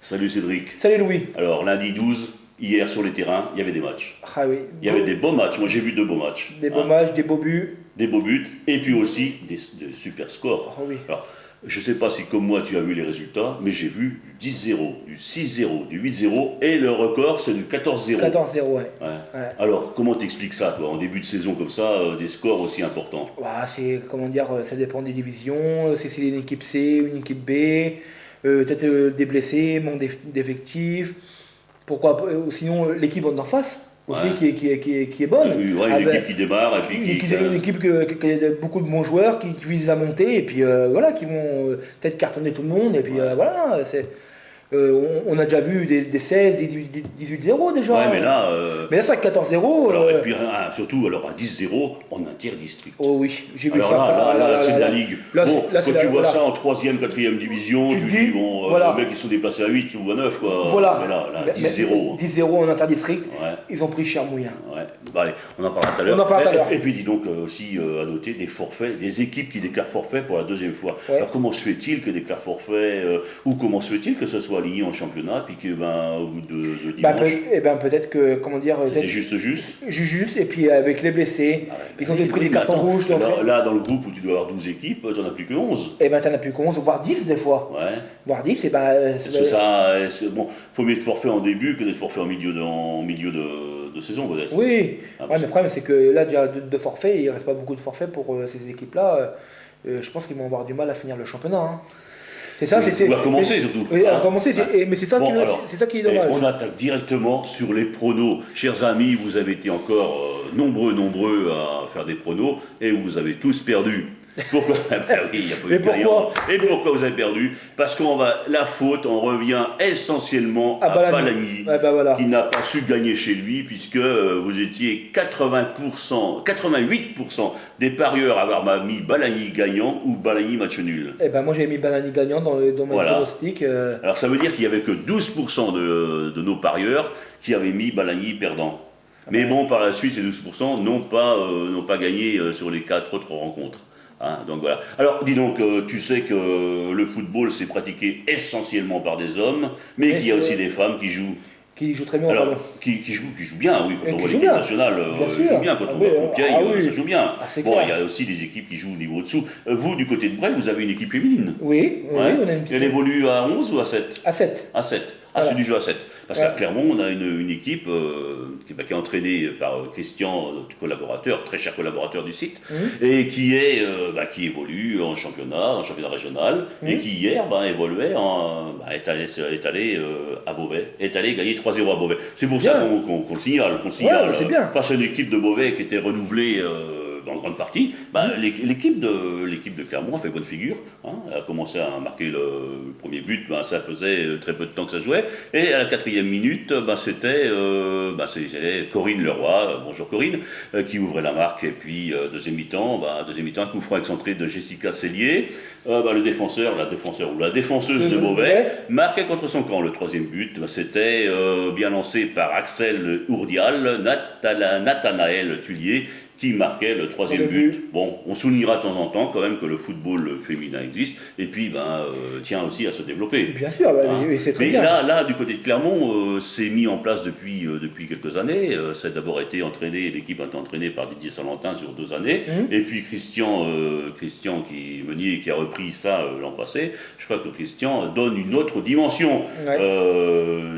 Salut Cédric. Salut Louis. Alors lundi 12, hier sur les terrains, il y avait des matchs. Ah oui. Il y avait des beaux matchs. Moi j'ai vu de beaux matchs. Des beaux matchs, des beaux buts. Des beaux buts et puis aussi des super scores. Ah oui. Alors, je ne sais pas si comme moi tu as vu les résultats, mais j'ai vu du 10-0, du 6-0, du 8-0 et le record c'est du 14-0. 14-0, ouais. Ouais. Alors comment t'expliques ça toi, en début de saison comme ça, des scores aussi importants? Bah, c'est, comment dire, ça dépend des divisions. Si c'est une équipe C, une équipe B, peut-être des blessés, manque d'effectifs. Pourquoi ou sinon l'équipe en face aussi Ouais. qui est bonne. Ouais, une équipe qui démarre et puis Une équipe qui a beaucoup de bons joueurs qui visent à monter et puis voilà, qui vont peut-être cartonner tout le monde. Et puis Ouais. voilà, on a déjà vu des 16, des 18-0 déjà. Ouais, mais là, Mais là, c'est 14-0. alors, et puis surtout alors à 10-0, on interdit strict. Oh oui, j'ai vu Alors ça. là, c'est de la ligue. Là, Bon, là, quand c'est tu vois voilà. ça en 3e, 4e division, Tu tu te dis, dis, bon, voilà. les mecs ils sont déplacés à 8 ou à 9, quoi. Voilà. Mais là, Mais 10-0. 10-0 en interdistrict, Ouais. ils ont pris cher mouillin. Ouais. Bah, allez, on en parlera tout à l'heure. On en parlera tout à l'heure. Et puis dis donc aussi à noter des forfaits, des équipes qui déclarent forfait pour la deuxième fois. Ouais. Alors comment se fait-il que déclarent forfait, ou comment se fait-il que ce soit aligné en championnat, puis que au bout de dimanche, Peut-être que, comment dire, c'était peut-être juste, et puis avec les blessés, ils ont pris des mais cartons attends, rouges. là, dans le groupe où tu dois avoir 12 équipes, t'en as plus que 11. Et ben t'en as plus que 11, voire 10 des fois. Ouais. Voire 10, et ben. Bon, faut mieux être forfait en début que d'être forfait en milieu de saison, peut-être. Oui, Ah, ouais, mais le problème c'est que là, déjà de forfaits, il ne reste pas beaucoup de forfaits pour ces équipes-là. Je pense qu'ils vont avoir du mal à finir le championnat. Hein. C'est ça, Ou à commencer surtout. Oui, à Hein. commencer, mais c'est ça, Bon, c'est ça qui est dommage. On attaque directement sur les pronos. Chers amis, vous avez été encore nombreux à faire des pronos et vous avez tous perdu. Pourquoi? Ben oui, il y a pas eu de gagnant. Et pourquoi vous avez perdu? Parce la faute, on revient essentiellement à Balagny, Ouais, bah voilà. qui n'a pas su gagner chez lui, puisque vous étiez 88% des parieurs à avoir mis Balagny gagnant ou Balagny match nul. Eh ben moi j'ai mis Balagny gagnant dans mon pronostic. Alors ça veut dire qu'il n'y avait que 12% de nos parieurs qui avaient mis Balagny perdant. Mais bon, par la suite, ces 12% n'ont pas gagné sur les 4 autres rencontres. Hein, donc voilà. Alors dis donc, tu sais que le football c'est pratiqué essentiellement par des hommes, mais qu'il y a aussi des femmes qui jouent. Qui joue très bien. Alors, qui jouent bien, oui, quand on voit l'équipe nationale, joue bien, quand on voit Compiègne, ça joue bien. Bon, il y a aussi des équipes qui jouent au niveau dessous. Vous, du côté de Brel, vous avez une équipe féminine. Oui, on a une petite. Elle évolue à 11 ou à 7? À 7. À 7. Ah, c'est du jeu à 7. Parce qu'à Clermont, on a une équipe qui est entraînée par Christian, notre collaborateur, très cher collaborateur du site, et qui évolue en championnat régional, et qui hier évoluait, est allé à Beauvais, est allé gagner 3-0 à Beauvais. C'est pour ça qu'on le signale. C'est bien. Parce que l'équipe de Beauvais qui était renouvelée en grande partie, l'équipe de Clermont a fait bonne figure. Hein, elle a commencé à marquer le premier but, ça faisait très peu de temps que ça jouait. Et à la 4e minute, c'était Corinne Leroy, bonjour Corinne, qui ouvrait la marque. Et puis deuxième mi-temps, un coup franc excentré de Jessica Cellier. Le défenseur ou la défenseuse de Beauvais marquait contre son camp. Le 3e but, c'était bien lancé par Axel Ourdial, Nathanaël Tullier, qui marquait le 3e but. Bon, on soulignera de temps en temps quand même que le football féminin existe, et puis tient aussi à se développer. Bien sûr, mais c'est très bien. Là, du côté de Clermont, c'est mis en place depuis quelques années. Ça a d'abord été entraîné, l'équipe a été entraînée par Didier Salentin sur 2 années, et puis Christian Meunier qui a repris ça l'an passé. Je crois que Christian donne une autre dimension,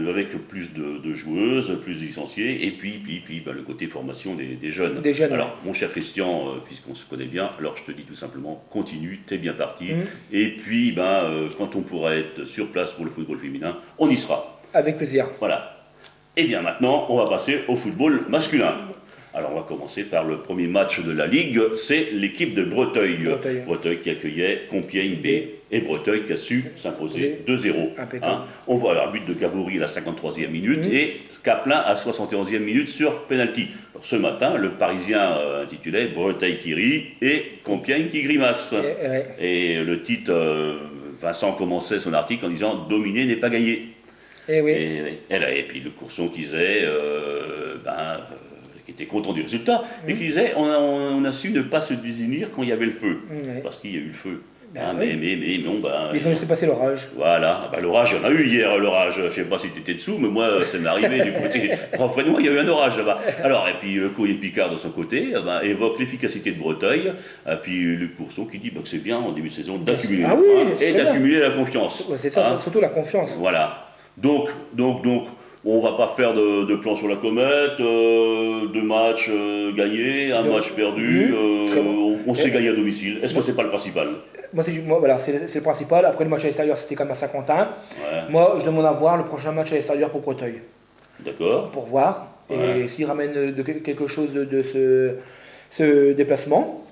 avec plus de joueuses, plus de licenciés, et puis le côté formation des jeunes. Alors, mon cher Christian, puisqu'on se connaît bien, alors je te dis tout simplement, continue, t'es bien parti. Et puis, quand on pourra être sur place pour le football féminin, on y sera. Avec plaisir. Voilà. Et bien maintenant, on va passer au football masculin. Alors, on va commencer par le premier match de la Ligue, c'est l'équipe de Breteuil. Breteuil qui accueillait Compiègne B. Et Breteuil qui a su s'imposer 2-0. Hein. On voit un but de Gavouri à la 53e minute et Caplin à 71e minute sur penalty. Alors, ce matin, le Parisien intitulait Breteuil qui rit et Compiègne qui grimace. Et le titre, Vincent commençait son article en disant « Dominer n'est pas gagner ». Et puis le Courson qui disait qui était content du résultat, et qui disait on a su ne pas se désunir quand il y avait le feu, parce qu'il y a eu le feu. Ben Hein, oui. mais non, bah, Ils ont laissé passer l'orage. voilà. Bah, l'orage, il y en a eu hier, l'orage. Je sais pas si tu étais dessous, mais moi, ça m'est arrivé du côté. Franchement, il y a eu un orage là-bas. Alors, et puis le courrier Picard de son côté bah, évoque l'efficacité de Breteuil. Et puis Luc Courson qui dit bah, que c'est bien en début de saison d'accumuler Ah les oui, points c'est et très bien. d'accumuler la confiance. Ouais, c'est ça, Hein. surtout la confiance. Voilà. Donc, on va pas faire de plan sur la comète, deux matchs gagnés, un match perdu, Très bon. on s'est gagné à domicile. Est-ce que c'est pas le principal? Moi, voilà, c'est le principal. Après, le match à l'extérieur, c'était quand même à Saint-Quentin. Ouais, Moi, je demande à voir le prochain match à l'extérieur pour Breteuil. d'accord. Pour voir. Ouais. Et s'il ramène quelque chose de ce déplacement,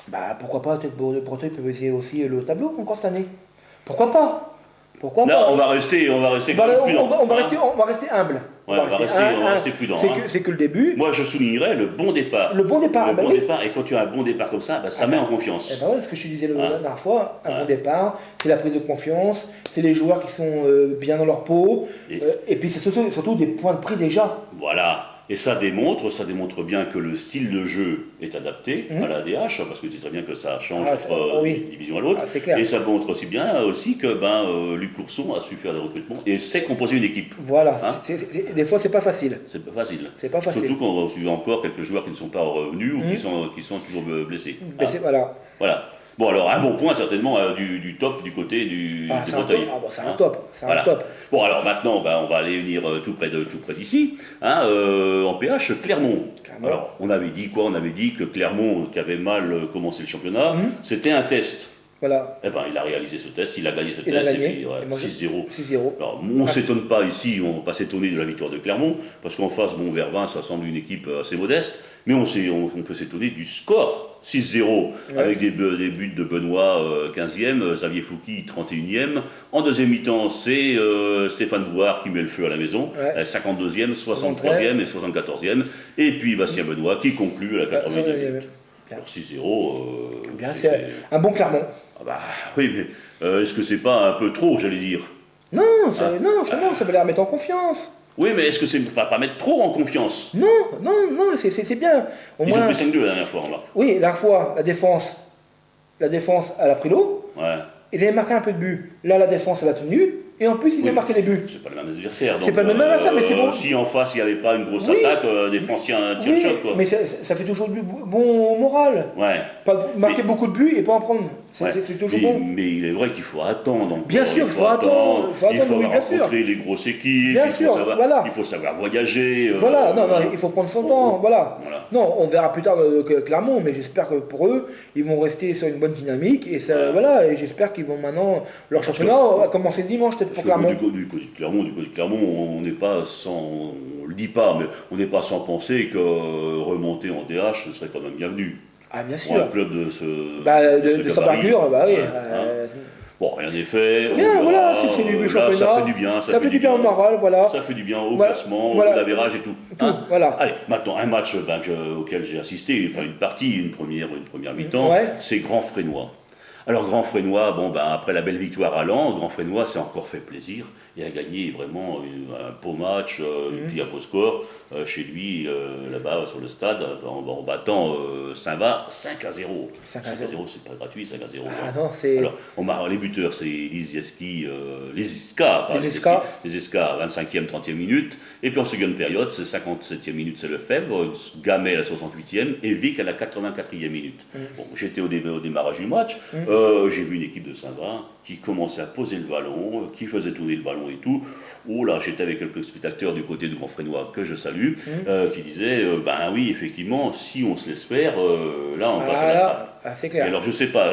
bah, pourquoi pas, peut-être Breteuil peut essayer aussi le tableau encore cette année. Pourquoi pas? Pourquoi Là, pas? on va rester On quand même va, prudent. on va hein. rester humble. Ouais, on va rester prudent. Hein. C'est que le début. Moi, je soulignerais le bon départ. Le bon départ, Le bah bon oui. départ, et quand tu as un bon départ comme ça, bah, ça Ah met bah, en confiance. Eh ben ouais, ce que je te disais la Hein. dernière fois, un Ouais. bon départ, c'est la prise de confiance, c'est les joueurs qui sont bien dans leur peau, Et- et puis c'est surtout des points de prix déjà. Voilà. Et ça démontre bien que le style de jeu est adapté à la DH, parce que tu sais très bien que ça change Ah, oui. d'une division à l'autre. Ah, c'est clair. Et ça montre aussi bien que Luc Courson a su faire des recrutements et sait composer une équipe. Voilà, Hein. des fois c'est pas facile. C'est pas facile. C'est pas facile. Surtout quand on suit encore quelques joueurs qui ne sont pas revenus ou qui sont toujours blessés. Mais Hein. voilà. Voilà. Bon, alors, un bon point certainement du top du côté de C'est un top. Breteuil. Ah, bon, c'est Hein. un top. C'est Voilà. un top. Bon, alors maintenant, on va aller venir tout près d'ici, hein, en PH, Clermont. Clermont. Alors, on avait dit quoi? On avait dit que Clermont, qui avait mal commencé le championnat, c'était un test. Voilà. Eh ben, il a réalisé ce test, il a gagné ce Il a test, gagné. et puis Et moi, 6-0. 6-0. Alors, on ne s'étonne pas ici, on ne va pas s'étonner de la victoire de Clermont, parce qu'en face, Vervins, ça semble une équipe assez modeste, mais on peut s'étonner du score. 6-0, Ouais. avec des buts de Benoît, 15e, Xavier Fouki, 31e. En deuxième mi-temps, c'est Stéphane Bouard qui met le feu à la maison, Ouais. 52e, 63e et 74e. Et puis Bastien Benoît qui conclut à la 80e minute. Bien. Alors 6-0, Bien, c'est un bon Clermont. Ah bah, oui, mais est-ce que c'est pas un peu trop, j'allais dire? Non, non, ça va les remettre en confiance. Oui, mais est-ce que c'est pas mettre trop en confiance? Non, c'est bien. Au Ils moins, ont pris 5-2 la dernière fois, là. oui, la fois, la défense, elle a pris l'eau. Ouais. Ils avaient marqué un peu de but. Là, la défense, elle a tenu. Et en plus, ils Oui. avaient marqué des buts. C'est pas le même adversaire. C'est donc, pas le même adversaire, mais c'est bon. Si en face il n'y avait pas une grosse Oui. attaque, des Français un tir Oui, choc, quoi. mais ça fait toujours du bon moral. Ouais. Pas marquer beaucoup de buts et pas en prendre. C'est Ouais. c'est toujours mais, bon. mais il est vrai qu'il faut attendre. encore. Bien sûr, il faut attendre, Il faut oui, bien sûr. rencontrer les grosses équipes. Bien il faut sûr, savoir, voilà. Il faut savoir voyager. Voilà, non, il faut prendre son temps, voilà. Voilà. Non, on verra plus tard que Clermont, mais j'espère que pour eux, ils vont rester sur une bonne dynamique et ça, Ouais. voilà. Et j'espère qu'ils vont maintenant leur championnat va commencer dimanche peut-être pour Parce que Clermont. du côté de Clermont, on n'est pas sans, on le dit pas, mais on n'est pas sans penser que remonter en DH, ce serait quand même bienvenu. Ah bien Pour un sûr. club de ce, Bah, de ce de sa gabarit. envergure, bah oui. Ouais, hein. Bon, rien n'est fait. on Rien, verra. voilà, c'est du Là, championnat. ça fait du bien. Ça fait du bien au moral, voilà. Ça fait du bien au Voilà, classement, voilà. au l'avérage et tout. Tout, Hein. voilà. Allez, maintenant, un match auquel j'ai assisté, enfin une partie, une première mi-temps, Ouais. c'est Grand Frénois. Alors, Grand Frénois, après la belle victoire à Lens, Grand Frénois s'est encore fait plaisir et a gagné vraiment un beau match, puis un beau score chez lui, là-bas, sur le stade, en battant Saint-Va 5-0. 5-0. C'est pas gratuit, 5-0. Ah non, c'est. Alors, les buteurs, c'est Lizieski, Liziska, pas Liziska. Liziska, 25e, 30e minute. Et puis en seconde période, c'est 57e minute, c'est Lefebvre, Gamel à 68e et Vic à la 84e minute. Bon, j'étais au démarrage du match, j'ai vu une équipe de Saint-Va qui commençait à poser le ballon, qui faisait tourner le ballon et tout. Oh là, j'étais avec quelques spectateurs du côté de Grand Frénois que je salue, qui disaient, ben oui, effectivement, si on se laisse faire, là on passe à la trappe. Ah, c'est Et clair. alors je sais pas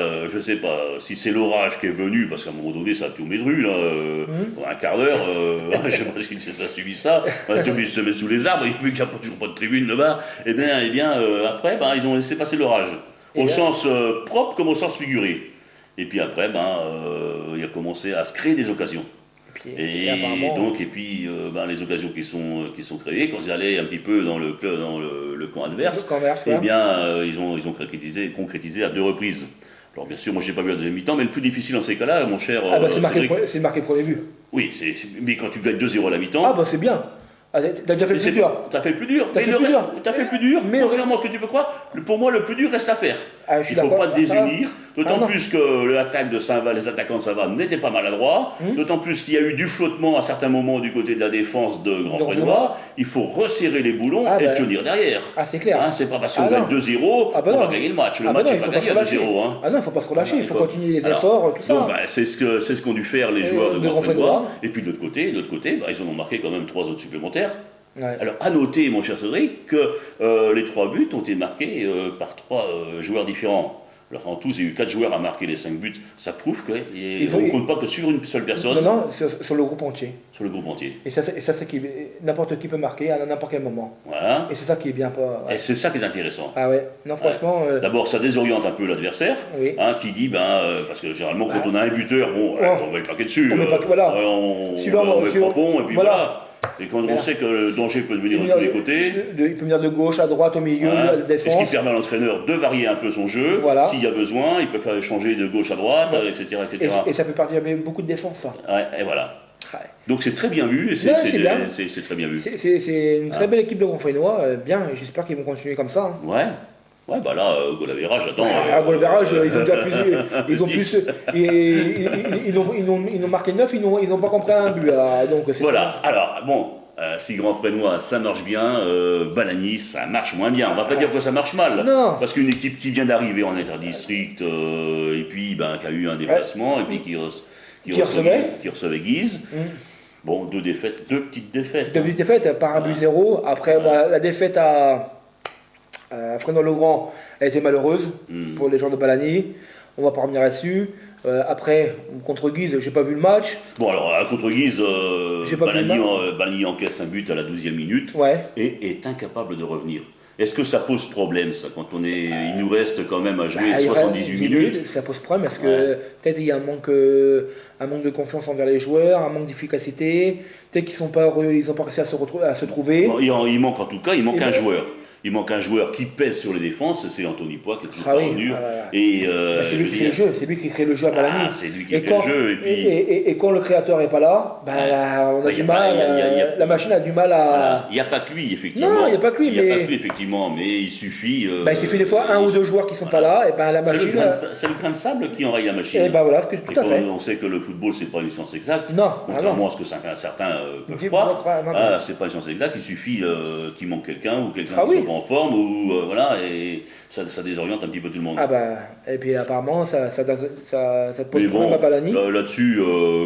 si c'est l'orage qui est venu, parce qu'à un moment donné ça a tourné de rue, là, pendant un quart d'heure, je sais pas si tu as suivi ça, on a été se mettre sous les arbres, vu qu'il n'y a toujours pas de tribune là-bas, et bien après ils ont laissé passer l'orage, Et au bien. sens propre comme au sens figuré. Et puis après, il a commencé à se créer des occasions. Et apparemment. puis les occasions qui sont créées, quand ils allaient un petit peu dans le camp adverse, Le camp adverse, eh ouais. bien, ils ont concrétisé à 2 reprises. Alors bien sûr, moi j'ai pas vu la deuxième mi-temps, mais le plus difficile dans ces cas-là, mon cher Ah bah c'est marqué, Cédric, c'est marqué le premier but. oui, mais quand tu gagnes 2-0 à la mi-temps, Ah bah c'est bien. Ah, t'as déjà fait le plus dur. t'as fait le plus dur. T'as Mais fait le plus dur. T'as fait le plus dur, Mais- contrairement à ce que tu peux croire, pour moi le plus dur reste à faire. Ah, je suis Il ne faut d'accord. pas désunir D'autant non. plus que l'attaque de Saint-Val, les attaquants de Saint-Val n'étaient pas maladroits. D'autant plus qu'il y a eu du flottement à certains moments du côté de la défense de Grand Donc, Frénois. Il faut resserrer les boulons Ah, et ben. tenir derrière. Ah, c'est clair. Hein, c'est pas parce qu'on Ah, gagne non. 2-0 Ah, ben qu'on non. va gagner le match. Le Ah, match bah non, n'est il pas faut pas gagné se à relâcher. 2-0. Hein. Ah non, il faut pas se relâcher, il faut Alors, continuer les alors, efforts, tout ça. Donc, c'est ce qu'ont dû faire les joueurs de de Grand Grand Frénois. Frénois. Et puis de l'autre côté, bah, ils en ont marqué quand même 3 autres supplémentaires. Ouais. Alors, à noter, mon cher Cédric, que les 3 buts ont été marqués par 3 joueurs différents. Alors, en tout, il y a eu 4 joueurs à marquer les 5 buts. Ça prouve qu'on ne compte pas que sur une seule personne, Non, sur le groupe entier. sur le groupe entier. Et ça, c'est n'importe qui peut marquer à n'importe quel moment. Voilà. Et c'est ça qui est bien pas. Ouais. Et c'est ça qui est intéressant. Ah ouais, non, franchement. D'abord, ça désoriente un peu l'adversaire, Oui. qui dit, parce que généralement, quand Bah. on a un buteur, bon, Ouais. on met le paquet dessus. On met pas- voilà. On Celui-là, on met celui-là, crampon, et puis voilà. voilà. Et quand on Voilà. sait que le danger peut venir de Il tous les côtés, il peut venir de gauche à droite, au milieu, hein, à la et ce qui défense. permet à l'entraîneur de varier un peu son jeu. Voilà. S'il y a besoin, il peut faire changer de gauche à droite, Ouais. etc. etc. Et ça peut partir avec beaucoup de défense, ça. Ouais, et voilà. Ouais. Donc c'est très bien vu, et Ouais, c'est bien. c'est très bien vu. C'est une très belle équipe de Grand Frénois, bien, et j'espère qu'ils vont continuer comme ça. Hein. Ouais. Ouais, bah là, Golavera, j'attends. À Golverage, ils ont déjà plus. Ils ont plus. Ils ont marqué 9, ils n'ont pas compris un but. Donc c'est Voilà, alors, bon, si Grand Frénois, ça marche bien, Balagny, ça marche moins bien. On va pas dire que ça marche mal. Non. Parce qu'une équipe qui vient d'arriver en interdistrict, et puis qui a eu un déplacement, et puis qui recevait Guise. Bon, 2 petites défaites. Deux buts défaites par un but 0. Après, la défaite à Frénois-le-Grand a été malheureuse pour les joueurs de Balagny. On va pas revenir là-dessus. Après, contre Guise, j'ai pas vu le match. Bon, alors, contre Guise, J'ai pas vu le Balagny encaisse un but à la 12e minute Ouais. et est incapable de revenir. Est-ce que ça pose problème, ça, quand il nous reste quand même à jouer 78 minutes? Ça pose problème parce que peut-être il y a un manque de confiance envers les joueurs, un manque d'efficacité. Peut-être qu'ils n'ont pas réussi à se trouver. Bon, il manque en tout cas, un joueur. Il manque un joueur qui pèse sur les défenses, c'est Anthony Poix qui est toujours pas revenu. Et, c'est lui qui crée le jeu, c'est lui qui crée le jeu à Balagny. c'est lui qui crée le jeu. Et, puis, et quand le créateur n'est pas là, on a du mal. La machine a du mal à. Il n'y a pas que lui, effectivement. Non, il n'y a pas que lui, Il n'y a pas que lui, effectivement, mais il suffit. Il suffit des fois un ou deux joueurs qui ne sont pas là, et la machine. C'est le grain de sable qui enraye la machine. Et voilà, tout à fait. On sait que le football, c'est pas une science exacte. Non, contrairement à ce que certains peuvent croire. C'est pas une science exacte, il suffit qu'il manque quelqu'un ou quelqu'un qui ne soit pas en forme, ou voilà, et ça désoriente un petit peu tout le monde. Et puis apparemment, ça pose mais problème à Balagny. Là-dessus,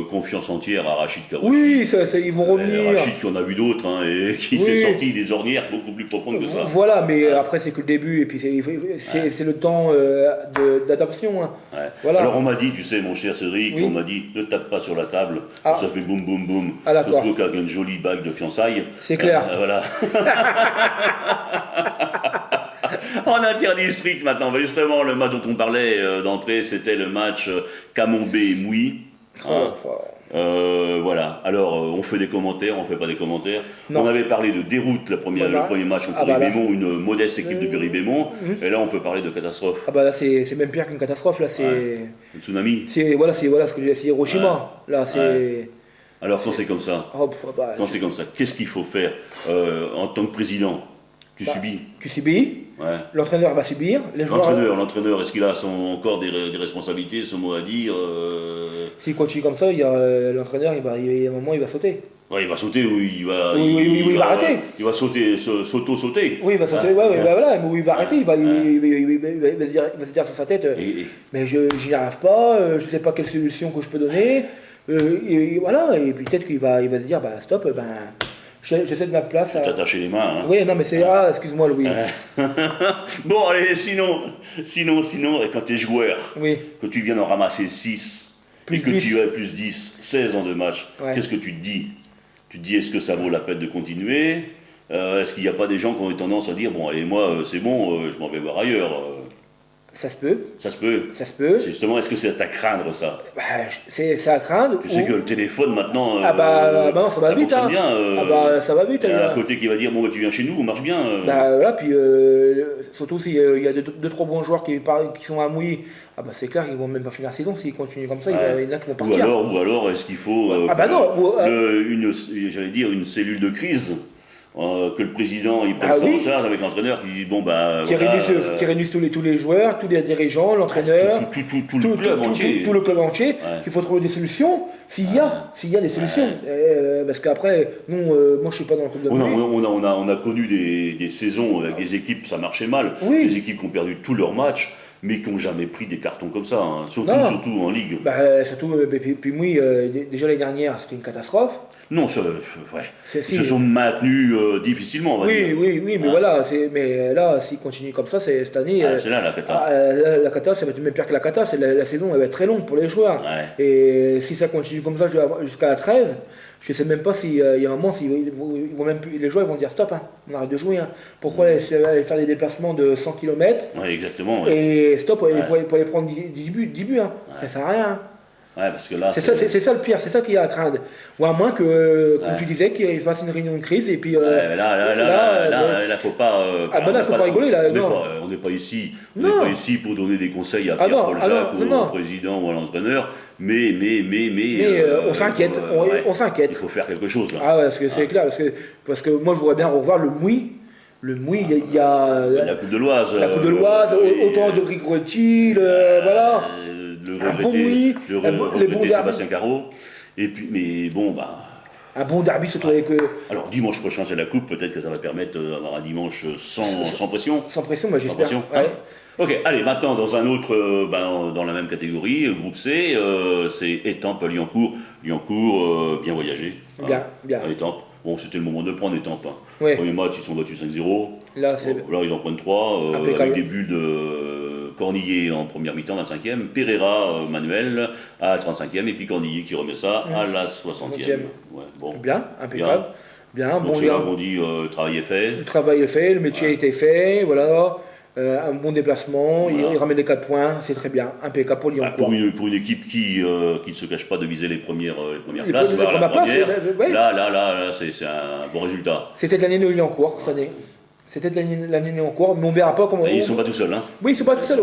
confiance entière à Rachid Kawachi. Oui, ils vont revenir. Rachid qui en a vu d'autres, et qui s'est sorti des ornières beaucoup plus profondes que ça. Voilà, mais après c'est que le début, et puis c'est le temps d'adaptation. Hein. Ouais. Voilà. Alors on m'a dit, tu sais mon cher Cédric, on m'a dit, ne tape pas sur la table, ça fait boum boum boum. Surtout qu'avec une jolie bague de fiançailles. C'est clair. Voilà. En interdit strict maintenant, justement le match dont on parlait d'entrée, c'était le match Camembert-Mouy. Voilà, alors on fait des commentaires, on fait pas des commentaires. On avait parlé de déroute le premier match contre Berry-Bémont, une modeste équipe de Berry-Bémont, et là on peut parler de catastrophe. Là c'est même pire qu'une catastrophe, là c'est. Un tsunami. C'est ce que j'ai dit, Hiroshima. Là c'est. Alors quand c'est comme ça, qu'est-ce qu'il faut faire en tant que président? Tu subis. Tu subis. Ouais. L'entraîneur va subir. L'entraîneur, est-ce qu'il a encore des responsabilités, son mot à dire S'il continue comme ça, l'entraîneur, il y a un moment, il va sauter. Ouais, il va sauter ou il va. Il va arrêter. Il va s'auto-sauter. Oui, il va sauter, voilà, mais il va arrêter, il va se dire sur sa tête, mais je n'y arrive pas, je ne sais pas quelle solution que je peux donner. Et voilà, et puis peut-être qu'il va se dire, stop, j'essaie de ma place. T'attacher les mains. Hein. Oui, non, mais c'est. Excuse-moi, Louis. Bon, allez, sinon, quand tu es joueur, que tu viens d'en ramasser 6, et que tu as plus 10, 16 en 2 matchs, qu'est-ce que tu te dis? Tu te dis, est-ce que ça vaut la peine de continuer? Est-ce qu'il n'y a pas des gens qui ont eu tendance à dire, bon, allez, moi, c'est bon, je m'en vais voir ailleurs? Ça se peut. Ça se peut. Justement, est-ce que c'est à craindre ça? C'est à craindre. Tu sais que le téléphone maintenant. Non, ça va vite. Ça bien. Ça va vite. Il y a un côté qui va dire bon, tu viens chez nous, on marche bien. Voilà, puis surtout s'il y a 2-3 bons joueurs qui sont à Mouy, c'est clair qu'ils vont même pas finir la saison s'ils continuent comme ça. Il y en a qui vont partir. Ou alors, est-ce qu'il faut. J'allais dire une cellule de crise que le président il prenne ça en charge avec l'entraîneur qui dit bon bah qui réunissent tous les joueurs, tous les dirigeants, l'entraîneur, tout le club entier, tout le club entier, qu'il faut trouver des solutions s'il y a des solutions, parce qu'après nous, moi je suis pas dans le club de volley. On a connu des saisons avec des équipes ça marchait mal, des équipes qui ont perdu tous leurs matchs mais qui n'ont jamais pris des cartons comme ça, hein. Surtout en Ligue. Puis oui, déjà l'année dernière c'était une catastrophe. Non, ils se sont maintenus difficilement, on va dire. Oui, mais voilà, mais là, s'ils continuent comme ça, cette année... c'est là la cata. La cata, ça va être même pire que la cata, la saison elle va être très longue pour les joueurs. Ouais. Et si ça continue comme ça jusqu'à la trêve, je ne sais même pas s'il y a un moment, les joueurs ils vont dire stop, hein, on arrête de jouer. Hein. Pourquoi aller faire des déplacements de 100 km exactement. Et stop pour aller prendre 10 buts, hein. Ça ne sert à rien. Hein. Ouais, parce que là, c'est ça le pire, c'est ça qu'il y a à craindre. Ou à moins que, comme tu disais, qu'il fasse une réunion de crise et puis. Là, faut pas. Faut pas rigoler là. On n'est pas ici. On n'est pas ici pour donner des conseils à Pierre-Paul Jacques ou au président ou à l'entraîneur. Mais on s'inquiète. On s'inquiète. Il faut faire quelque chose là. Ah ouais, parce que c'est clair, parce que moi je voudrais bien revoir le Mouy. Le Mouy, il y a. La Coupe de l'Oise. Autant de Rigotti, voilà. Le regretté Sébastien Carreau. Et puis, mais bon, un bon derby surtout avec. Alors dimanche prochain c'est la coupe, peut-être que ça va permettre d'avoir un dimanche sans pression. Sans pression, moi j'espère. Ouais. Ok, allez, maintenant dans un autre, dans la même catégorie, le groupe C, c'est Étampes-Liancourt. Liancourt, bien voyagé. Bien. Étampes. Bon, c'était le moment de prendre Étampes. Hein. Ouais. Premier match, ils sont battus 5-0. Là, ils en prennent 3, avec des buts de Cornillet en première mi-temps, 25e, Pereira, Manuel à 35e, et puis Cornillet qui remet ça à la 60e. Ouais, bon. Bien, impeccable. Bien. Donc c'est là qu'on dit le travail est fait. Le travail est fait, le métier a été fait, voilà. Un bon déplacement, il ramène les 4 points, c'est très bien, impeccable pour Liancourt. Pour une équipe qui ne se cache pas de viser les premières places, vers la première, là c'est un bon résultat. C'était l'année de Liancourt cette année. C'était l'année de Liancourt, mais on verra pas comment. Ils ne sont pas tout seuls, hein. Oui, ils ne sont pas tout seuls.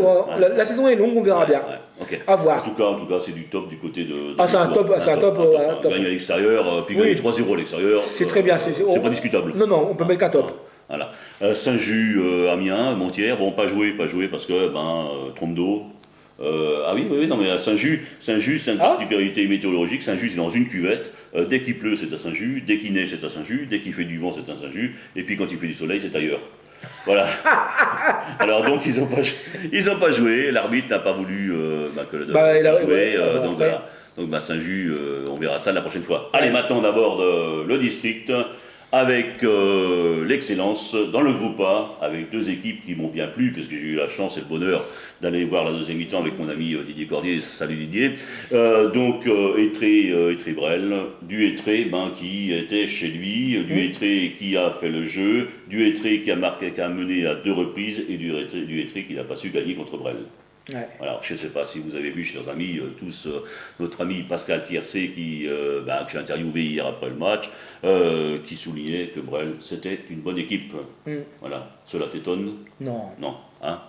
La saison est longue, on verra bien. Okay. À voir. En tout cas, c'est du top du côté de. C'est un top. Gagner à l'extérieur, puis gagner 3-0 à l'extérieur. C'est très bien. C'est pas discutable. Non, on peut mettre qu'un top. Voilà. Saint-Just, Amiens, Montière, bon, pas joué parce que, trompe d'eau. Non, mais à Saint-Just, c'est une particularité météorologique. Saint-Just, il est dans une cuvette. Dès qu'il pleut, c'est à Saint-Just. Dès qu'il neige, c'est à Saint-Just. Dès qu'il fait du vent, c'est à Saint-Just. Et puis quand il fait du soleil, c'est ailleurs. Voilà. Alors donc, ils ont pas joué. L'arbitre n'a pas voulu que le jouer. Donc voilà. Donc Saint-Just, on verra ça la prochaine fois. Allez, maintenant d'abord le district. Avec l'excellence dans le groupe A, avec 2 équipes qui m'ont bien plu, parce que j'ai eu la chance et le bonheur d'aller voir la deuxième mi-temps avec mon ami Didier Cordier. Salut Didier. Étré-Brel, du Étré qui était chez lui, du Étré qui a fait le jeu, du Étré qui a mené à 2 reprises, et du Étré qui n'a pas su gagner contre Brel. Ouais. Alors, je ne sais pas si vous avez vu, chers amis, notre ami Pascal Tiercé, que j'ai interviewé hier après le match, qui soulignait que Brel, c'était une bonne équipe. Voilà. Cela t'étonne? Non. Non. Hein?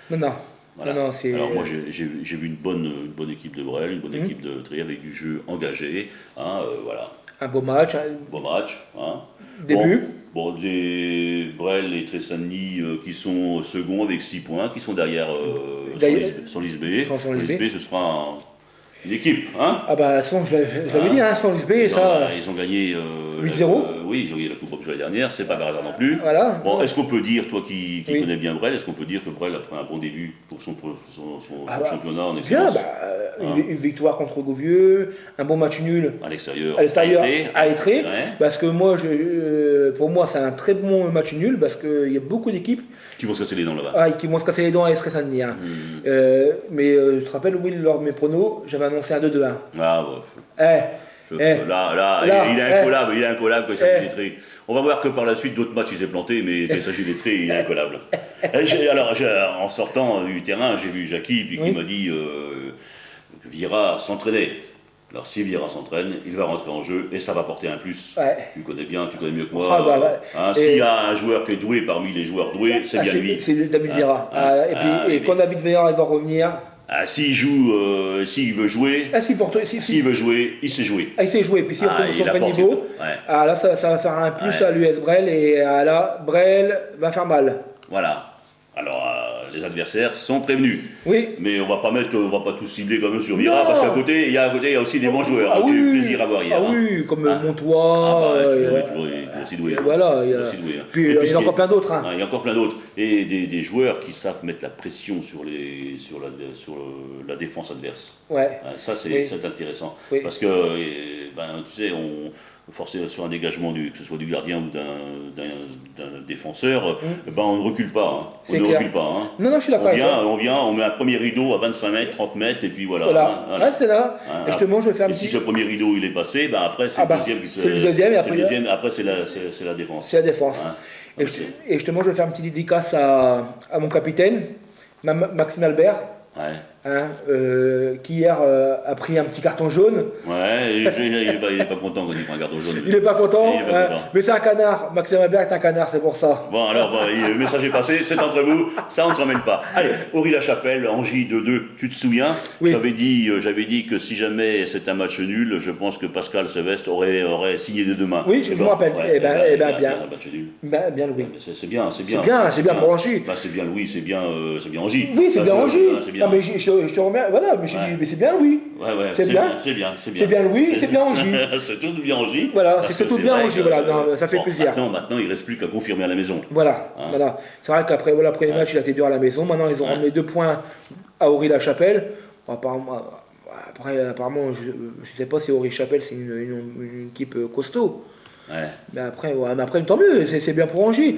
Non. Voilà. Non, alors moi j'ai vu une bonne équipe de Brel, une bonne équipe de Tré avec du jeu engagé. Voilà. Un beau match. Hein. Début. Des Brel et Tré-Saint-Denis qui sont seconds avec 6 points, qui sont derrière Senlis B. Senlis B, ce sera une équipe. Hein. Je l'avais dit, Senlis B, ça. Ils ont gagné 8-0. Oui, ils ont gagné la Coupe l'année dernière, c'est pas par hasard non plus. Voilà. Bon, est-ce qu'on peut dire, toi qui connais bien Brel, est-ce qu'on peut dire que Brel a pris un bon début pour son championnat en excellence? Une victoire contre Gauvieux, un bon match nul à l'extérieur à Étré, parce que pour moi c'est un très bon match nul, parce qu'il y a beaucoup d'équipes qui vont se casser les dents là-bas. Qui vont se casser les dents à Estrée-Saint-Denis. Mais je te rappelle, Will, lors de mes pronos, j'avais annoncé un 2-2-1. Il est incollable quand il s'agit d'Étré. On va voir que par la suite d'autres matchs il s'est planté, mais quand il s'agit d'Étré, il est incollable. En sortant du terrain, j'ai vu Jackie qui m'a dit que Vieira s'entraînait. Alors si Vieira s'entraîne, il va rentrer en jeu et ça va porter un plus. Tu connais mieux que moi. S'il y a un joueur qui est doué parmi les joueurs doués, c'est bien lui. C'est David Vieira. Et quand David Vieira va revenir. S'il veut jouer, s'il veut jouer, il sait jouer. Il sait jouer, puis s'il retourne son vrai niveau, là ça va faire un plus à l'US Brel, et là, Brel va faire mal. Voilà. Alors, les adversaires sont prévenus. Oui. Mais on va pas tous cibler comme sur Vira, parce qu'à côté, il y a aussi des bons joueurs. J'ai eu plaisir à voir hier. Oui, comme Montois. Toujours aussi doué. Voilà. Puis il y en a encore plein d'autres. Il y a encore plein d'autres. Et des joueurs qui savent mettre la pression sur la défense adverse. Ouais. Ça, c'est intéressant. Oui. Parce que, tu sais, forcé sur un dégagement que ce soit du gardien ou d'un défenseur, on ne recule pas. On ne recule pas. Non, je suis d'accord. On met un premier rideau à 25 mètres, 30 mètres, et puis voilà. Voilà. C'est là. Et justement, je vais faire un petit... si ce premier rideau il est passé, après c'est le deuxième qui se... C'est le deuxième, et après c'est la défense. C'est la défense. Et justement, je vais faire une petite dédicace à mon capitaine, Maxime Albert. Qui hier a pris un petit carton jaune. Ouais, il n'est pas content quand il prend un carton jaune. Il n'est pas content, mais c'est un canard. Maxime Albert est un canard, c'est pour ça. Bon, alors, le message est passé, c'est entre vous, ça on ne s'en mêle pas. Allez, Ory-la-Chapelle, Angy 2-2, tu te souviens? Oui. J'avais dit que si jamais c'était un match nul, je pense que Pascal Sevestre aurait signé de demain. Oui, je me rappelle. Bien Louis. C'est bien pour Angy. C'est bien Louis, c'est bien Angy. Oui, c'est bien Angy. Mais je te remercie. Voilà, mais j'ai dit, mais c'est bien Louis. C'est bien. C'est bien Louis, c'est bien Angy. C'est tout bien Angy. Voilà, c'est tout bien Angy. Voilà, ça fait plaisir. Maintenant, il ne reste plus qu'à confirmer à la maison. Voilà. C'est vrai qu'après le match, il a été dur à la maison. Maintenant, ils ont ramené 2 points à Ory-la-Chapelle. Apparemment, je ne sais pas si Ory-la-Chapelle, c'est une équipe costaud. Mais après, tant mieux, c'est bien pour Angy.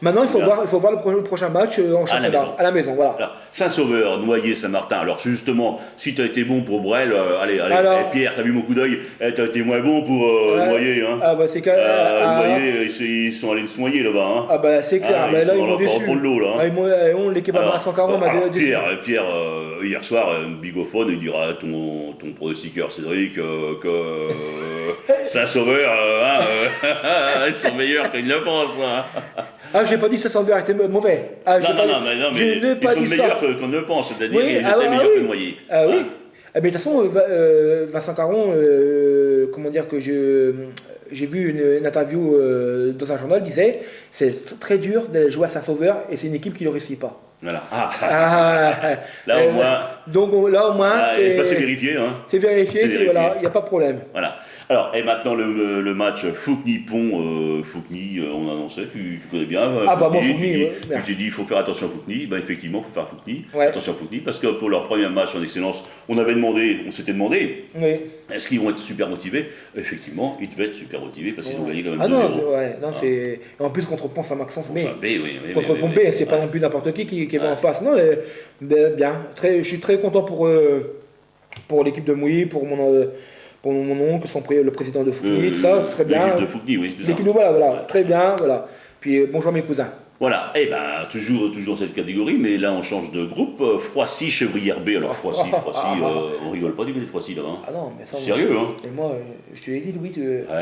Maintenant, il faut voir le prochain match en championnat, à la maison. Voilà. Alors, Saint-Sauveur, Noyer, Saint-Martin. Alors justement, si tu as été bon pour Brel, allez, Pierre, tu as vu mon coup d'œil, tu as été moins bon pour Noyer. C'est Noyer, ils sont allés se noyer là-bas. C'est clair, là ils m'ont déçu. Au fond de l'eau, là. L'équipe à 140 m'a déçu. Pierre, hier soir, bigophone, il dira à ton pronostiqueur Cédric que Saint-Sauveur, ils sont meilleurs qu'ils ne le pensent. J'ai pas dit que Saint-Sauveur était mauvais. Non, mais ils sont meilleurs qu'on ne le pense, c'est-à-dire qu'ils étaient meilleurs que Noyer. Oui. Mais de toute façon, Vincent Caron, comment dire que j'ai vu une interview dans un journal, disait c'est très dur de jouer à Saint-Sauveur et c'est une équipe qui ne le réussit pas. Voilà. Là au moins. Donc là au moins, c'est vérifié. C'est vérifié, voilà, il n'y a pas de problème. Voilà. Alors, et maintenant le match Fougny-Pont, Fougny, on annonçait, tu connais bien. Fougny, tu t'es dit, il faut faire attention à Fougny. Effectivement, il faut faire Fougny. Attention à Fougny, parce que pour leur premier match en excellence, on s'était demandé, est-ce qu'ils vont être super motivés? Effectivement, ils devaient être super motivés, parce qu'ils ont gagné quand même 2-0. C'est... En plus, contre Pont Saint-Maxence, contre Pont B, c'est pas non plus n'importe qui va en face. Non, bien. Je suis très content pour l'équipe de Mouilly, pour mon oncle, le président de Fougny, tout ça, très bien. L'équipe de Fougny, oui. L'équipe de voilà, très bien, voilà. Puis bonjour mes cousins. Voilà, toujours cette catégorie, mais là on change de groupe. Froissy, Chevrière B. Alors Froissy, on rigole pas du côté de Froissy là. Ah non, mais ça. Sérieux, Et moi, je te l'ai dit, Louis.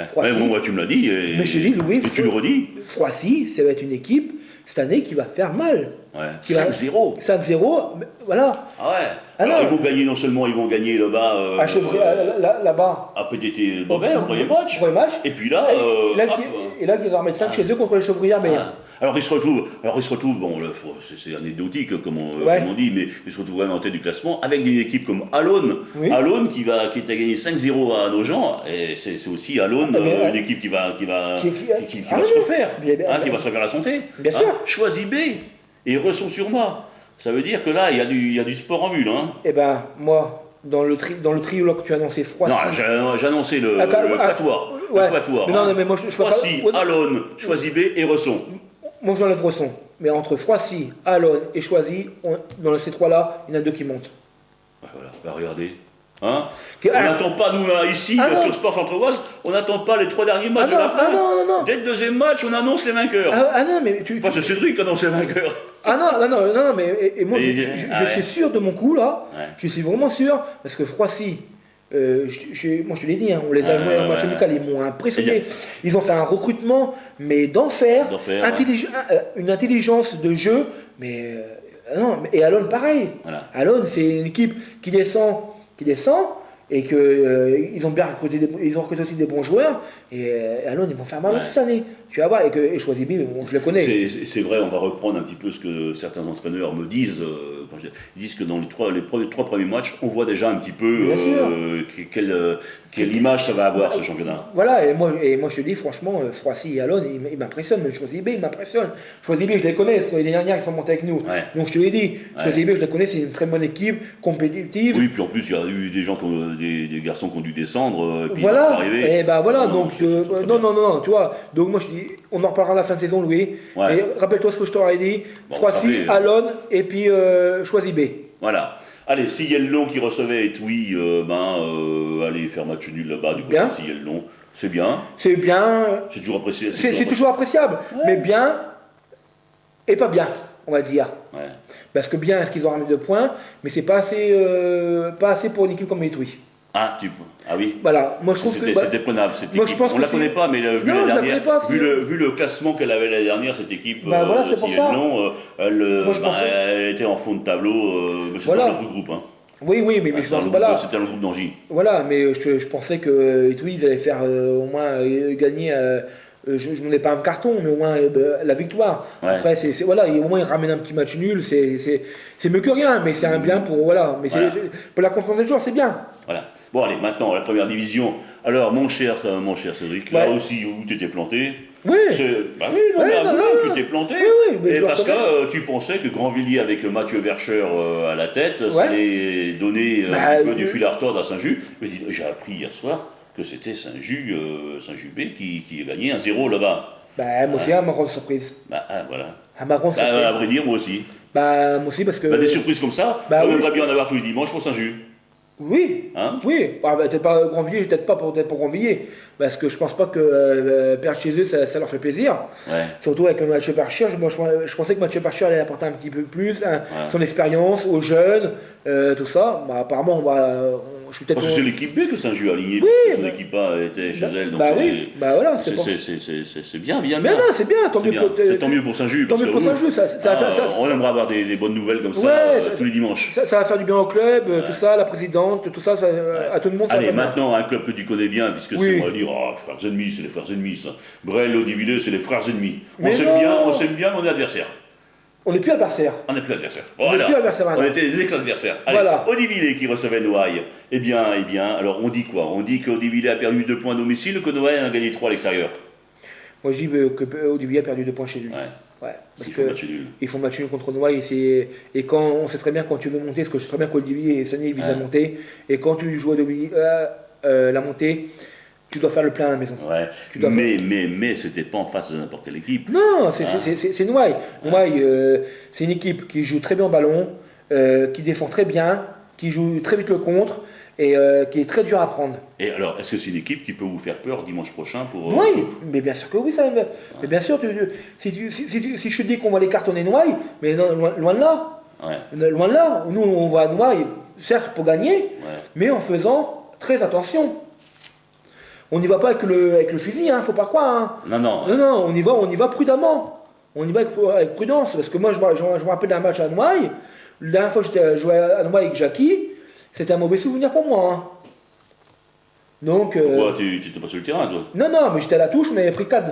Froissy. Mais moi, tu me l'as dit. Mais je te dis, Louis. Et tu le redis. Froissy, ça va être une équipe cette année qui va faire mal. 5-0. 5-0, voilà. Alors, ils vont gagner, non seulement ils vont gagner là-bas. À Chevrière, là-bas. À PTT Beauvais, au premier match. Et puis là. Et là, ils vont remettre 5 chez eux contre les Chevrières. Alors ils se retrouvent, bon, c'est anecdotique comme on dit, mais ils se retrouvent vraiment en tête du classement avec des équipes comme Alone. Alone qui a gagné 5-0 à nos gens, et c'est aussi Alone, une équipe qui va se refaire, qui va se refaire la santé. Bien sûr. Choisis B et Resson-sur-Moi. Ça veut dire que là, il y a du sport en vue. Moi, dans le trio que tu as annoncé, Froissy. Non, j'ai annoncé le quatuor. Le quatuor. Mais moi, je Froissy, Alone, Choisis B et Resson. Moi, j'enlève Resson. Mais entre Froissy, Alone et Choisy, dans ces trois-là, il y en a 2 qui montent. Voilà, regardez. On n'attend pas, nous, ici, sur Sport Centre-Oise, on n'attend pas les 3 derniers matchs de la fin. Non. Dès le deuxième match, on annonce les vainqueurs. Mais c'est Cédric qui annonce les vainqueurs. Non, mais moi, je suis sûr de mon coup, là. Je suis vraiment sûr, parce que Froissy, moi je te l'ai dit, on les a joués en match amical, ils m'ont impressionné. Ils ont fait un recrutement, mais d'enfer, une intelligence de jeu, mais Non, et Alone, pareil. Voilà. Alone, c'est une équipe qui descend, et ils ont bien recruté, ils ont recruté aussi des bons joueurs. Et Alone, ils vont faire mal aussi cette année. Tu vas voir, et Choisy-Bi, je le connais. C'est vrai, on va reprendre un petit peu ce que certains entraîneurs me disent. Ils disent que dans les trois premiers matchs, on voit déjà un petit peu quelle image ça va avoir ce championnat. Voilà, et moi je te dis franchement, Choisy et Alone, ils m'impressionnent, mais Choisy-Bi, ils m'impressionnent. Choisy-Bi, je les connais, parce que l'année dernière, ils sont montés avec nous. Ouais. Donc je te l'ai dit, Choisy-Bi, je les connais, c'est une très bonne équipe, compétitive. Oui, puis en plus, il y a eu des gens, des garçons qui ont dû descendre, et puis voilà, arriver. Et ben voilà, donc, non, tu vois, donc moi je dis, on en reparlera à la fin de saison, Louis. Ouais. Et rappelle-toi ce que je t'aurais dit, Choisy, Alone, et puis Choisy-B. Voilà. Allez, Sillelon qui recevait Etui, allez faire match nul là-bas du côté de Sillelon, c'est bien. C'est bien. C'est toujours apprécié. C'est toujours appréciable, mais bien et pas bien, on va dire. Ouais. Parce que bien, est-ce qu'ils ont ramené 2 points, mais c'est pas assez pour une équipe comme Etui. Ah oui. Voilà, moi je trouve que c'était prenable cette équipe. On la connaît pas, mais vu le classement qu'elle avait l'année dernière, cette équipe, voilà, c'est pour ça. Elle était en fond de tableau, c'était dans notre groupe. Hein. Oui, mais je pense pas là. C'était le groupe d'Angy. Voilà, mais je pensais que Etui, ils allaient faire au moins gagner. Je ne mets pas un carton, mais au moins la victoire. Ouais. Après, voilà, au moins ils ramènent un petit match nul, c'est mieux que rien, mais c'est un bien pour voilà. Mais pour la confiance des joueurs, c'est bien. Voilà. Bon allez, maintenant la première division. Alors mon cher Cédric, là aussi où tu t'es planté. Oui. Tu t'es planté. Oui, et parce que tu pensais que Grandvilliers avec Mathieu Vercher à la tête, ça allait donner un peu du fil à retordre à Saint-Just. Mais j'ai appris hier soir que c'était Saint-Just B qui a gagné 1-0 là-bas. Moi aussi, à ma grande surprise. Voilà. À ma grande surprise. À vrai dire, moi aussi. Moi aussi, parce que. Des surprises comme ça, on aimerait bien en avoir tous les dimanches pour Saint-Just. Oui, hein peut-être pas Grandvilliers, peut-être pas pour Grandvilliers, parce que je pense pas que perdre chez eux, ça leur fait plaisir. Ouais. Surtout avec Mathieu Vercher, je pensais que Mathieu Vercher allait apporter un petit peu plus, son expérience aux jeunes, tout ça. Apparemment, je suis peut-être. Parce que c'est l'équipe B que Saint-Just a aligné, parce que son équipe A était chez elle. Donc voilà, c'est bien. Mais non, c'est bien, tant mieux pour Saint-Just. Tant mieux pour Saint-Just, on aimerait avoir des bonnes nouvelles comme ça tous les dimanches. Ça va faire du bien au club, tout ça, la présidente, tout ça, à tout le monde. Allez, maintenant, un club que tu connais bien, puisque on va dire, frères ennemis, c'est les frères ennemis, ça. Brel, Audivilliers, c'est les frères ennemis. On s'aime bien, on est adversaires. On n'est plus adversaires. On n'est plus adversaires. On n'est plus adversaires. On était des ex-adversaires. Allez, Audivilliers qui recevait Noailles. Eh bien, alors on dit quoi? On dit qu'Audivilliers a perdu 2 points à domicile, que Noailles a gagné 3 à l'extérieur. Moi je dis que Audivilliers a perdu 2 points chez lui. Ouais. Parce ils font match nul contre Noailles et quand on sait très bien quand tu veux monter, parce que je sais très bien qu'Audivilliers et Sané visent à monter, et quand tu joues la montée, tu dois faire le plein à la maison. Ouais. Mais c'était pas en face de n'importe quelle équipe. Non, c'est Noailles. Noailles, c'est une équipe qui joue très bien au ballon, qui défend très bien, qui joue très vite le contre, et qui est très dur à prendre. Et alors, est-ce que c'est une équipe qui peut vous faire peur dimanche prochain pour Oui, mais bien sûr que oui, ça. Mais bien sûr, si je te dis qu'on va les cartonner Noailles, mais non, loin de là. Ouais. Loin de là. Nous, on va à Noailles, certes pour gagner, mais en faisant très attention. On n'y va pas avec le fusil, faut pas croire. Non, on y va prudemment. On y va avec prudence, parce que moi, je me rappelle d'un match à Noailles. La dernière fois que j'étais joué à Noailles avec Jackie, c'était un mauvais souvenir pour moi. Donc. Pourquoi tu n'étais pas sur le terrain, toi? Non, mais j'étais à la touche, on avait pris 4.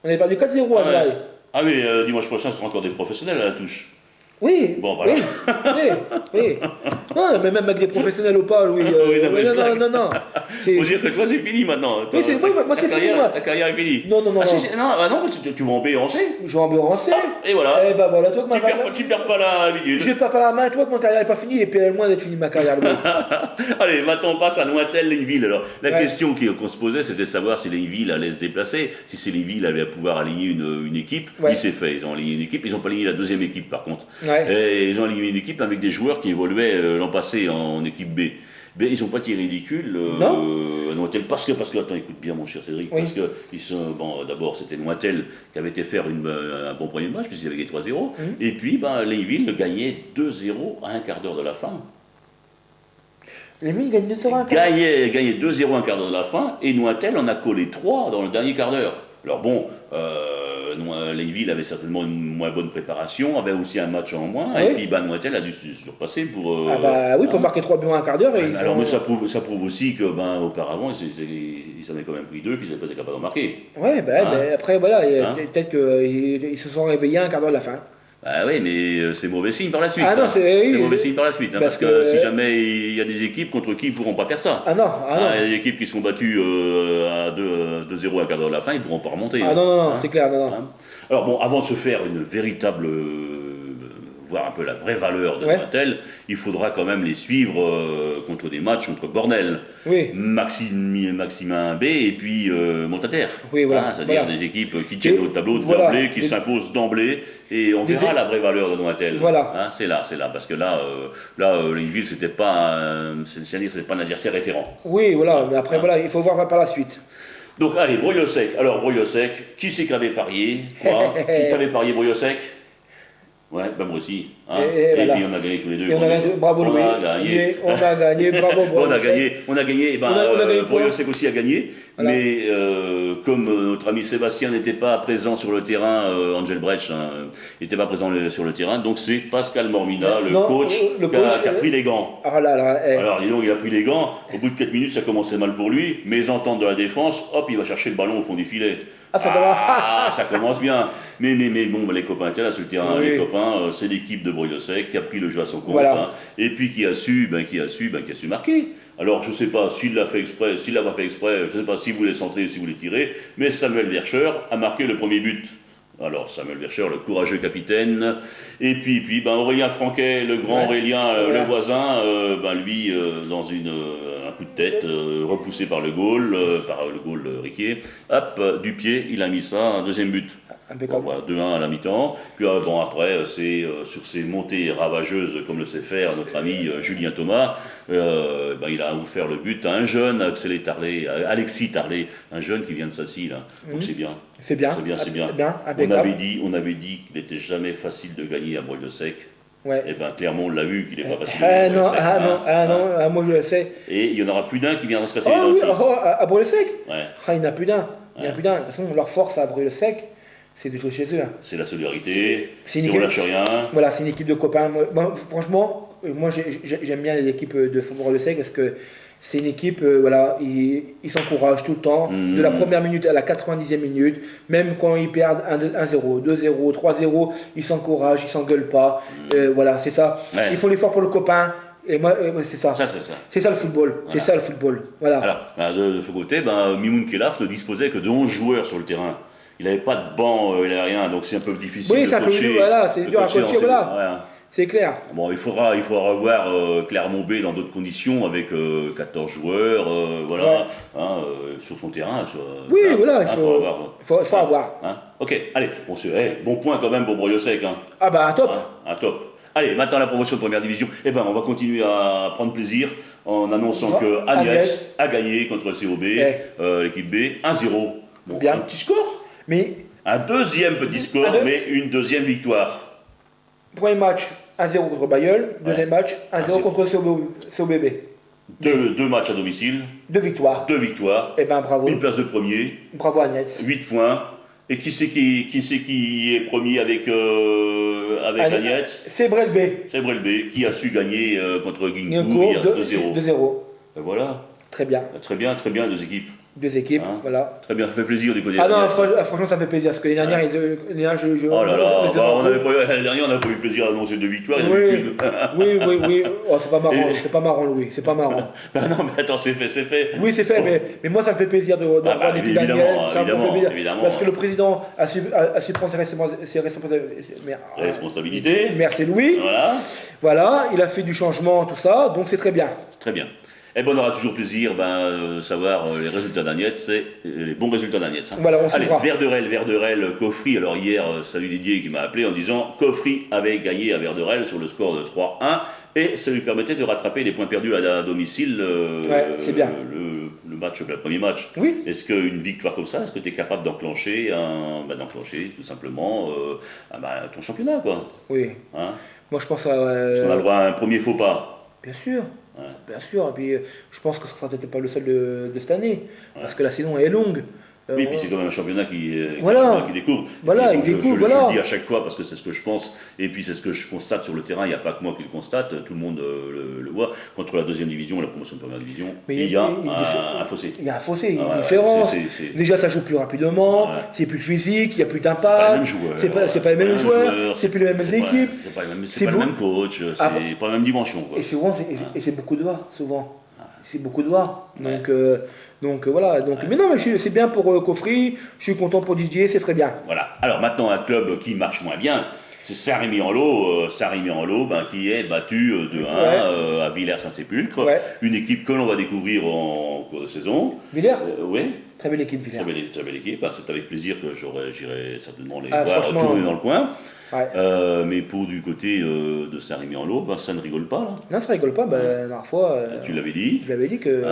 On avait perdu 4-0 à Noailles. Ah oui, dimanche prochain, ce seront encore des professionnels à la touche. Oui. Bon, voilà. Oui. Non, mais même avec des professionnels ou pas, Louis. Non. Faut dire que toi, c'est fini maintenant. Oui, c'est vrai, moi, c'est fini. Ta carrière est finie. Non. Non, tu vas en B en C. Je vais en B en C. Et voilà. Et bah voilà, toi que ma carrière. Tu perds pas l'habitude. Je perds pas la main, toi que ma carrière n'est pas finie, et puis elle est loin d'être finie, ma carrière. Allez, maintenant on passe à Nointel-Ligneville. Alors, la question qu'on se posait, c'était de savoir si Ligneville allait se déplacer, si Ligneville allait pouvoir aligner une équipe. Il s'est fait, ils ont aligné une équipe, ils n'ont pas aligné la deuxième équipe par contre. Et ils ont aligné une équipe avec des joueurs qui évoluaient l'an passé en équipe B. Mais ils n'ont pas été ridicules à Nointel parce que, attends, écoute bien mon cher Cédric, parce que ils sont, d'abord c'était Nointel qui avait été faire un bon premier match, puisqu'ils avaient gagné 3-0, et puis Ligneville gagnait 2-0 à un quart d'heure de la fin. Ligneville gagne 2-0 à un quart d'heure. Gagnait 2-0 à un quart d'heure de la fin, et Nointel en a collé 3 dans le dernier quart d'heure. Alors bon, Leiville avait certainement une moins bonne préparation, avait aussi un match en moins, Ah et oui. puis Noël a dû se surpasser pour. Ah bah oui, pour hein. marquer 3 buts en un quart d'heure. Alors, mais ça prouve aussi que, auparavant, ils en avaient quand même pris 2, puis ils n'avaient pas été capables d'en marquer. Ouais, bah, Hein. après, voilà, Hein. peut-être qu'ils se sont réveillés à un quart d'heure de la fin. Ah oui, mais c'est mauvais signe par la suite. Ah non, ça. oui, C'est mauvais signe par la suite, hein, parce parce que que- si jamais il y a des équipes contre qui ils ne pourront pas faire ça. Ah non, Il y a des équipes qui sont battues à 2-0 à un quart d'heure de la fin, ils ne pourront pas remonter. Ah hein. non, Hein. c'est clair, non. Hein. Alors bon, avant de se faire une véritable, voir un peu la vraie valeur de Ouais. Noël, il faudra quand même les suivre contre des matchs contre Bornel, Oui. Maximin B et puis Montataire. Oui, voilà. C'est-à-dire Voilà. des équipes qui tiennent au tableau Voilà. d'emblée, qui s'imposent d'emblée, et on Des verra é- la vraie valeur de Noël. Voilà. Hein, c'est là, parce que là, Ligneville, c'était pas, c'est-à-dire, c'est pas un adversaire référent. Oui, voilà, mais après, Ah. voilà, il faut voir par la suite. Donc allez, Broyot Sec. Alors Broyot Sec, qui c'est qui avait parié quoi? Qui t'avait parié Broyot Sec? Ouais, ben moi aussi. Hein. Et Et voilà. puis on a gagné tous les deux. Et on a gagné, bravo on Louis. a gagné. On a gagné, bravo, bravo. On a gagné, et ben, On a gagné quoi? Broyot Sec aussi a gagné, Voilà. mais comme notre ami Sébastien n'était pas présent sur le terrain, Angel Brecht n'était pas présent sur le terrain, donc c'est Pascal Mormina, le Non, coach, le qui coach, a pris les gants. Ah là, Alors, dis donc, il a pris les gants, au bout de 4 minutes, ça commençait mal pour lui, mésentente de la défense, hop, il va chercher le ballon au fond du filet. Ah, ça commence. Ça commence bien. Mais bon, les copains étaient là sur le terrain. Oui. Les copains, c'est l'équipe de Broyot Sec qui a pris le jeu à son compte. Voilà. Hein, et puis qui a su marquer. Alors, je ne sais pas s'il l'a fait exprès, s'il l'a pas fait exprès, je ne sais pas s'il voulait centrer ou s'il voulait tirer, mais Samuel Verscher a marqué le premier but. Alors, Samuel Verscher, le courageux capitaine. Et puis Aurélien Franquet, le grand Ouais. Aurélien, Voilà. le voisin, lui, dans un coup de tête, repoussé par le goal, Riquier, hop, du pied, il a mis ça, un deuxième but. Bon, Impeccable. voilà, 2-1 à la mi-temps. Puis après, c'est sur ces montées ravageuses, comme le sait faire notre ami Julien Thomas, il a offert le but à un jeune, Alexis Tarlet, un jeune qui vient de Sassy, là. Donc c'est bien. C'est bien. C'est bien. On impeccable. avait dit qu'il n'était jamais facile de gagner à Broyot Sec. Ouais. Et bien, clairement, on l'a vu qu'il n'est pas facile de gagner à Broyot Sec, hein. Moi je le sais. Et il n'y en aura plus d'un qui viendra se casser les Oh dents oui, ici. à Brûle-Sec. Ouais, Ah, il n'y en a plus d'un. Il n'y en a Ouais. plus d'un. De toute façon, leur force à Brûle-Sec, c'est de jouer chez eux. Hein. c'est la solidarité, C'est une si on équipe- lâche rien. Voilà, c'est une équipe de copains. Franchement, moi j'aime bien l'équipe de Brûle-Sec parce que c'est une équipe, ils s'encouragent tout le temps, de la première minute à la 90e minute, même quand ils perdent 1-0, 2-0, 3-0, ils s'encouragent, ils s'engueulent pas. Voilà, c'est ça. Ouais. Ils font l'effort pour le copain. Et moi, c'est ça. Ça, c'est ça. C'est ça le football. C'est ça le football. Voilà. Alors, de ce côté, Mimoun Kelaf ne disposait que de 11 joueurs sur le terrain. Il n'avait pas de banc, il n'avait rien, donc c'est un peu difficile Oui, de c'est un peu coacher. dur, voilà, c'est de dur à coacher coacher, dans ces- voilà. ouais. C'est clair. Bon, il faudra revoir Clermont B dans d'autres conditions, avec 14 joueurs, Ouais. sur son terrain. Oui, voilà, il faut avoir. faut avoir. Hein. Ok, allez, bon point quand même pour Broyot Sec. Hein. Ah bah, top. Un top. Allez, maintenant la promotion de première division. Eh ben, on va continuer à prendre plaisir en annonçant que Agnès a gagné contre le COB, l'équipe B, 1-0. Bon, Bien. un petit score. Mais Un deuxième petit score, Un deux- mais une deuxième victoire. premier match 1-0 contre Bayeul, deuxième match 1-0 contre COBB. Deux matchs à domicile, 2 victoires. 2 victoires, Eh ben bravo. une place de premier, Bravo Agnès. 8 points. Et qui c'est qui est premier avec Agnès? C'est Brelbé. C'est Brelbé qui a su gagner contre Il y a Guingamp un cours il y a 2-0. 2-0. Ben voilà, Très bien. très bien, deux équipes. Deux équipes, Hein. voilà. Très bien, ça fait plaisir du côté Ah non, d'Agnès. franchement, ça me fait plaisir. Parce que l'année dernière, Oh là là, l'année dernière, on n'a pas eu plaisir à annoncer 2 victoires, il y en a eu Oui, qu'une. oui. Oh, c'est pas marrant, Et- c'est pas marrant, Louis. C'est pas marrant. Ben non, mais attends, c'est fait. Oui, c'est fait, mais moi, ça me fait plaisir de voir l'équipe évidemment, d'Agnès. Ça me fait évidemment, plaisir. évidemment. Parce que le président a su prendre ses responsabilités. Responsabilité. Merci Louis. Voilà, Voilà, il a fait du changement, tout ça, donc c'est très bien. très bien. Et ben on aura toujours plaisir savoir les résultats d'Agnès, les bons résultats d'Agnès. Hein. Voilà, on Allez, suivra. Verderel, Coffry. Alors hier, salut Didier qui m'a appelé en disant Coffry avait gagné à Verderel sur le score de 3-1 et ça lui permettait de rattraper les points perdus à domicile. Ouais, c'est bien. Le premier match. Oui. Est-ce qu'une victoire comme ça, est-ce que tu es capable d'enclencher tout simplement ton championnat, quoi. Oui. Hein. Moi, je pense à. Parce qu'on a le droit à un premier faux pas. Bien sûr. Ouais. Bien sûr. Et puis, je pense que ce sera peut-être pas le seul de cette année. Parce que la saison est longue. Oui, puis c'est quand même un championnat qui découvre. Voilà, il découvre, voilà. Je le dis à chaque fois parce que c'est ce que je pense, et puis c'est ce que je constate sur le terrain. Il n'y a pas que moi qui le constate, tout le monde le voit. Contre la deuxième division et la promotion de première division, il y a un fossé. Il y a un fossé, il y a une différence. Déjà, ça joue plus rapidement, c'est plus physique, il n'y a plus d'impact. C'est pas les mêmes joueurs, c'est plus les mêmes équipes. C'est pas le même coach, c'est pas la même dimension. Et c'est beaucoup de voix, souvent. C'est beaucoup de voix. Donc voilà. Mais non, mais c'est bien pour Cofry, je suis content pour Didier, c'est très bien. Voilà. Alors maintenant, un club qui marche moins bien, c'est Saint-Rémy-en-Law, qui est battu 2-1 à Villers-Saint-Sépulcre. Ouais. Une équipe que l'on va découvrir en cours de saison. Villers Oui. Très belle équipe, Villers. Très belle équipe. C'est avec plaisir que j'irai certainement les voir tourner dans le coin. Ouais. Mais pour du côté de Saint-Rémy-en-Law, ça ne rigole pas. Là. Non, ça ne rigole pas. La dernière fois, tu l'avais dit. Je l'avais dit que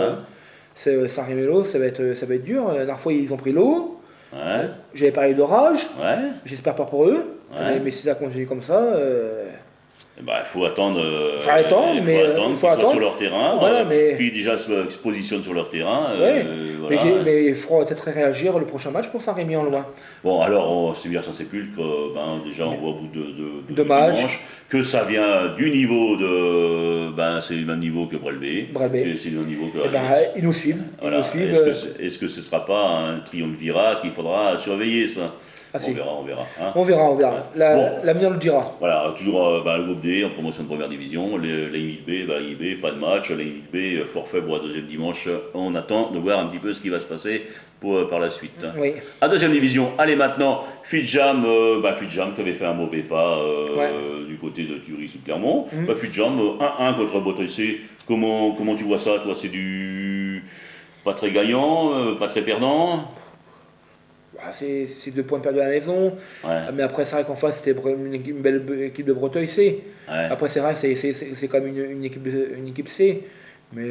Saint-Rémy-en-Law, ça va être dur. La dernière fois, ils ont pris l'eau. Ouais. J'avais parlé d'orage. Ouais. J'espère pas pour eux. Ouais. Mais si ça continue comme ça. Il faut attendre. Il faut attendre qu'ils soient sur leur terrain. Voilà, puis déjà se positionnent sur leur terrain. Ouais. Voilà. Mais il faudra peut-être réagir le prochain match pour Saint-Rémy-en-Law. Bon, alors, c'est Villers-Saint-Sépulcre, déjà on voit au bout de dimanche que ça vient du niveau de. C'est le même niveau que Brelbé. C'est le même niveau que. Ils nous suivent. Voilà. Est-ce que ce ne sera pas un triumvirat qu'il faudra surveiller, ça? On verra. Hein. On verra. L'avenir le dira. Voilà, toujours le groupe D en promotion de première division. La Ligue B, pas de match. La Ligue B, forfait pour la deuxième dimanche. On attend de voir un petit peu ce qui va se passer par la suite. Oui. À deuxième division, allez maintenant, Fitjam qui avait fait un mauvais pas du côté de Thury sous Clermont. Fitjam 1-1 contre Botressé. Comment tu vois ça, toi? C'est du pas très gagnant, pas très perdant? C'est 2 points perdus à la maison, mais après c'est vrai qu'en face c'était une belle équipe de Breteuil C. Après c'est vrai que c'est quand même une équipe C. Mais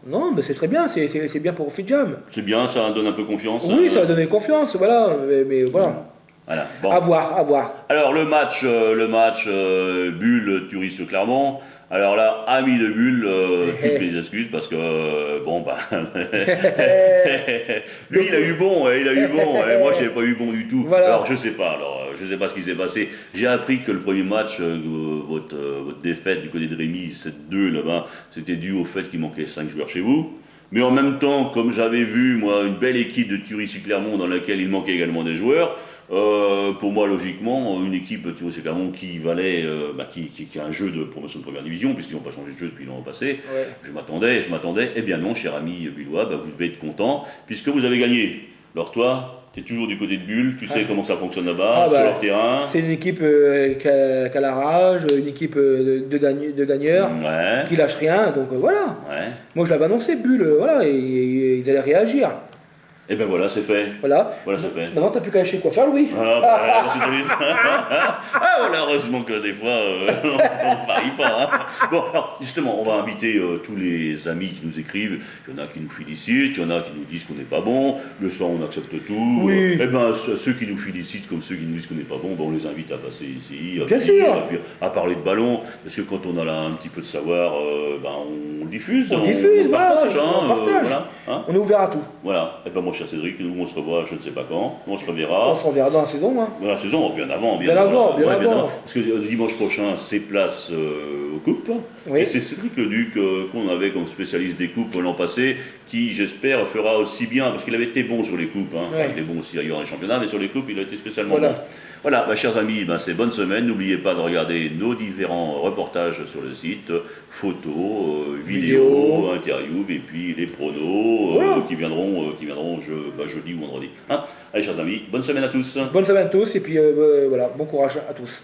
non, mais c'est très bien, c'est bien pour Fitjam. C'est bien, ça donne un peu confiance. Oui, ça va donner confiance, voilà. Mais voilà. Voilà. Bon. À voir. Alors le match Bulle Thury sur Clermont. Alors là, ami de Bulle, toutes les excuses parce que lui il a eu bon, et moi j'ai pas eu bon du tout. Voilà. Alors je sais pas ce qui s'est passé. J'ai appris que le premier match, votre défaite du côté de Rémy 7-2 là-bas, c'était dû au fait qu'il manquait 5 joueurs chez vous. Mais en même temps, comme j'avais vu moi une belle équipe de Thury-sur-Clermont dans laquelle il manquait également des joueurs. Pour moi, logiquement, une équipe Thury-sur-Clermont qui valait, qui a un jeu de promotion de première division, puisqu'ils n'ont pas changé de jeu depuis l'an passé, je m'attendais, eh bien non, cher ami bullois, vous devez être content, puisque vous avez gagné. Alors toi, tu es toujours du côté de Bulle, tu sais comment ça fonctionne là-bas, sur leur terrain. C'est une équipe qui a la rage, une équipe de gagneurs, qui lâche rien, donc voilà. Moi je l'avais annoncé, Bulle, ils allaient réagir. Et ben voilà, c'est fait. Voilà c'est fait. Maintenant, t'as plus qu'à lâcher quoi faire, Louis. Heureusement que des fois, on ne parie pas. Hein. Bon, alors, justement, on va inviter tous les amis qui nous écrivent. Il y en a qui nous félicitent, il y en a qui nous disent qu'on n'est pas bon. Le soir, on accepte tout. Oui. Et ben, ceux qui nous félicitent comme ceux qui nous disent qu'on n'est pas bon, on les invite à passer ici, à parler de ballon. Parce que quand on a là un petit peu de savoir, on diffuse. On partage. On est ouvert à tout. Voilà. Et ben, moi, cher Cédric, nous on se revoit, je ne sais pas quand, on se reverra. On se reverra dans la saison. Dans la saison, bien avant. Bien avant. Parce que dimanche prochain, c'est place aux coupes. Oui. Et c'est Cédric Leduc qu'on avait comme spécialiste des coupes l'an passé, qui j'espère fera aussi bien, parce qu'il avait été bon sur les coupes. Il était bon aussi ailleurs dans les championnats, mais sur les coupes, il a été spécialement bon. Voilà, chers amis, c'est bonne semaine. N'oubliez pas de regarder nos différents reportages sur le site, photos, vidéos, interviews, et puis les pronos qui viendront jeudi ou vendredi. Allez, chers amis, bonne semaine à tous. Bonne semaine à tous, et puis bon courage à tous.